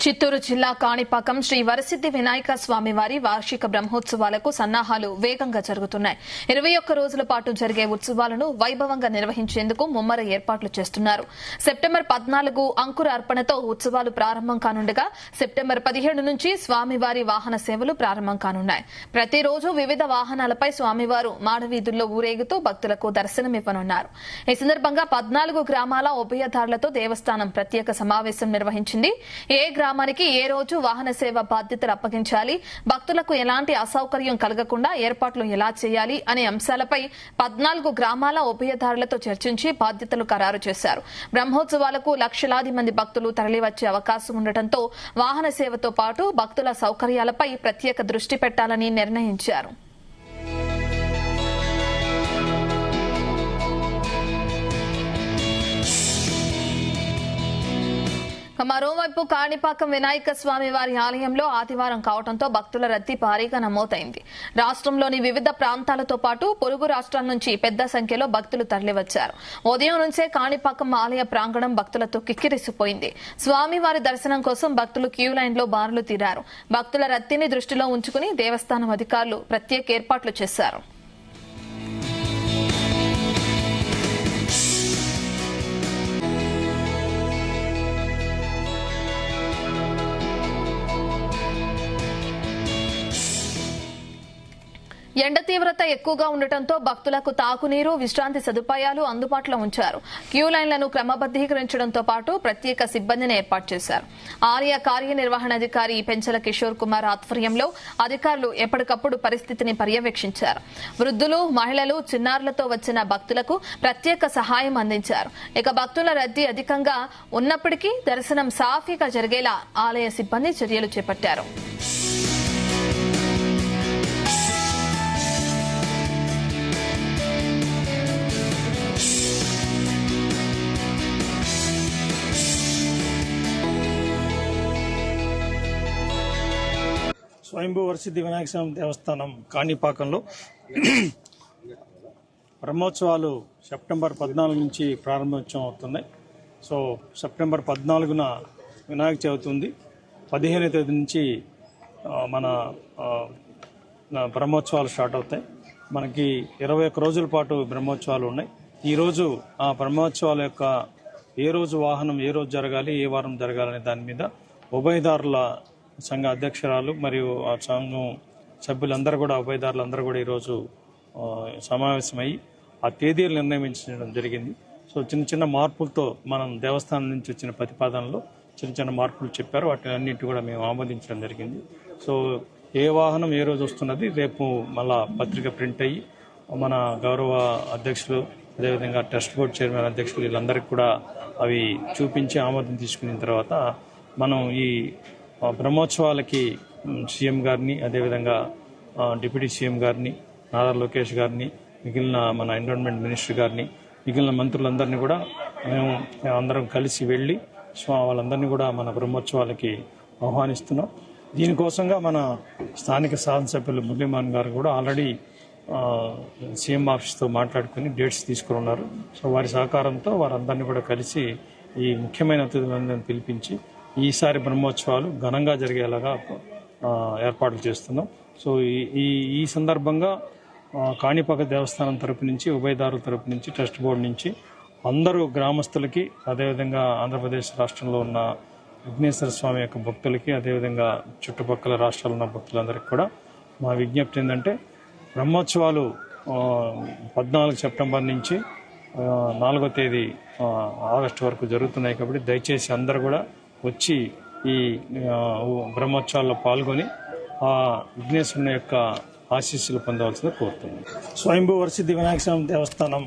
చిత్తూరు జిల్లా కాణిపాకం శ్రీ వరసిద్ది వినాయక స్వామివారి వార్షిక బ్రహ్మోత్సవాలకు సన్నాహాలు వేగంగా జరుగుతున్నాయి. 21 రోజుల పాటు జరిగే ఉత్సవాలను వైభవంగా నిర్వహించేందుకు ముమ్మర ఏర్పాట్లు చేస్తున్నారు. సెప్టెంబర్ 14 అంకుర అర్పణతో ఉత్సవాలు ప్రారంభం కానుండగా సెప్టెంబర్ 17 నుంచి స్వామివారి వాహన సేవలు ప్రారంభం కానున్నాయి. ప్రతిరోజు వివిధ వాహనాలపై స్వామివారు మాడవీధుల్లో ఊరేగుతూ భక్తులకు దర్శనమివ్వనున్నారు. ఈ సందర్భంగా 14 గ్రామాల ఉభయదారులతో దేవస్థానం ప్రత్యేక సమావేశం నిర్వహించింది. ఏ గ్రామానికి ఏ రోజు వాహన సేవ బాధ్యతలు అప్పగించాలి, భక్తులకు ఎలాంటి అసౌకర్యం కలగకుండా ఏర్పాట్లు ఎలా చేయాలి అనే అంశాలపై 14 గ్రామాల ఉభయదారులతో చర్చించి బాధ్యతలు ఖరారు చేశారు. బ్రహ్మోత్సవాలకు లక్షలాది మంది భక్తులు తరలివచ్చే అవకాశం ఉండటంతో వాహన సేవతో పాటు భక్తుల సౌకర్యాలపై ప్రత్యేక దృష్టి పెట్టాలని నిర్ణయించారు. మరోవైపు కాణిపాకం వినాయక స్వామి వారి ఆలయంలో ఆదివారం కావడంతో భక్తుల రద్దీ భారీగా నమోదైంది. రాష్ట్రంలోని వివిధ ప్రాంతాలతో పాటు పొరుగు రాష్ట్రాల నుంచి పెద్ద సంఖ్యలో భక్తులు తరలివచ్చారు. ఉదయం నుంచే కాణిపాకం ఆలయ ప్రాంగణం భక్తులతో కిక్కిరిసిపోయింది. స్వామివారి దర్శనం కోసం భక్తులు క్యూ లైన్లో బారులు తీరారు. భక్తుల రద్దీని దృష్టిలో ఉంచుకుని దేవస్థానం అధికారులు ప్రత్యేక ఏర్పాట్లు చేశారు. ఎండ తీవ్రత ఎక్కువగా ఉండటంతో భక్తులకు తాగునీరు, విశ్రాంతి సదుపాయాలు అందుబాటులో ఉంచారు. క్యూ లైన్లను క్రమబద్దీకరించడంతో పాటు ప్రత్యేక సిబ్బందిని ఏర్పాటు చేశారు. ఆలయ కార్యనిర్వహణాధికారి పెంచల కిషోర్ కుమార్ ఆధ్వర్యంలో అధికారులు ఎప్పటికప్పుడు పరిస్థితిని పర్యవేక్షించారు. వృద్ధులు, మహిళలు, చిన్నారులతో వచ్చిన భక్తులకు ప్రత్యేక సహాయం అందించారు. ఇక భక్తుల రద్దీ అధికంగా ఉన్నప్పటికీ దర్శనం సాఫీగా జరిగేలా ఆలయ సిబ్బంది చర్యలు చేపట్టారు. స్వయంభూ వరసిద్ది వినాయక స్వామి దేవస్థానం కాణిపాకంలో బ్రహ్మోత్సవాలు సెప్టెంబర్ 14 నుంచి ప్రారంభోత్సవం అవుతున్నాయి. సో సెప్టెంబర్ 14న వినాయక చవితి ఉంది. 15వ తేదీ నుంచి మన బ్రహ్మోత్సవాలు స్టార్ట్ అవుతాయి. మనకి 21 రోజుల పాటు బ్రహ్మోత్సవాలు ఉన్నాయి. ఈరోజు ఆ బ్రహ్మోత్సవాల యొక్క ఏ రోజు వాహనం ఏ రోజు జరగాలి, ఏ వారం జరగాలనే దాని మీద ఉభయదారుల సంఘ అధ్యక్షురాలు మరియు ఆ సంఘం సభ్యులందరూ కూడా ఉభయదారులందరూ కూడా ఈరోజు సమావేశమయ్యి ఆ తేదీలు నిర్ణయించడం జరిగింది. సో చిన్న చిన్న మార్పులతో మనం దేవస్థానం నుంచి వచ్చిన ప్రతిపాదనలో చిన్న చిన్న మార్పులు చెప్పారు. వాటిని అన్నింటి కూడా మేము ఆమోదించడం జరిగింది. సో ఏ వాహనం ఏ రోజు వస్తున్నది రేపు మళ్ళా పత్రిక ప్రింట్ అయ్యి మన గౌరవ అధ్యక్షులు, అదేవిధంగా ట్రస్ట్ బోర్డు చైర్మన్ అధ్యక్షులు వీళ్ళందరికీ కూడా అవి చూపించి ఆమోదం తీసుకున్న తర్వాత మనం ఈ బ్రహ్మోత్సవాలకి సీఎం గారిని, అదేవిధంగా డిప్యూటీ సీఎం గారిని, నారా లోకేష్ గారిని, మిగిలిన మన ఎన్విరాన్మెంట్ మినిస్టర్ గారిని, మిగిలిన మంత్రులందరినీ కూడా మేము అందరం కలిసి వెళ్ళి వాళ్ళందరినీ కూడా మన బ్రహ్మోత్సవాలకి ఆహ్వానిస్తున్నాం. దీనికోసంగా మన స్థానిక శాసనసభ్యులు మురళీమోహన్ గారు కూడా ఆల్రెడీ సీఎం ఆఫీస్తో మాట్లాడుకుని డేట్స్ తీసుకుని ఉన్నారు. సో వారి సహకారంతో వారందరినీ కూడా కలిసి ఈ ముఖ్యమైన అతిథులందరినీ పిలిపించి ఈసారి బ్రహ్మోత్సవాలు ఘనంగా జరిగేలాగా ఏర్పాట్లు చేస్తున్నాం. సో ఈ సందర్భంగా కాణిపాక దేవస్థానం తరపు నుంచి, ఉభయదారుల తరపు నుంచి, ట్రస్ట్ బోర్డు నుంచి అందరూ గ్రామస్తులకి, అదేవిధంగా ఆంధ్రప్రదేశ్ రాష్ట్రంలో ఉన్న విఘ్నేశ్వర స్వామి యొక్క భక్తులకి, అదేవిధంగా చుట్టుపక్కల రాష్ట్రాల్లో ఉన్న భక్తులందరికీ కూడా మా విజ్ఞప్తి ఏంటంటే బ్రహ్మోత్సవాలు 14 సెప్టెంబర్ నుంచి 4వ తేదీ ఆగస్టు వరకు జరుగుతున్నాయి. కాబట్టి దయచేసి అందరూ కూడా వచ్చి ఈ బ్రహ్మోత్సవాల్లో పాల్గొని ఆ విఘ్నేశ్వరుని యొక్క ఆశీస్సులు పొందవలసిందిగా కోరుతున్నాను. స్వయంభూ వరసిద్ది వినాయక స్వామి దేవస్థానం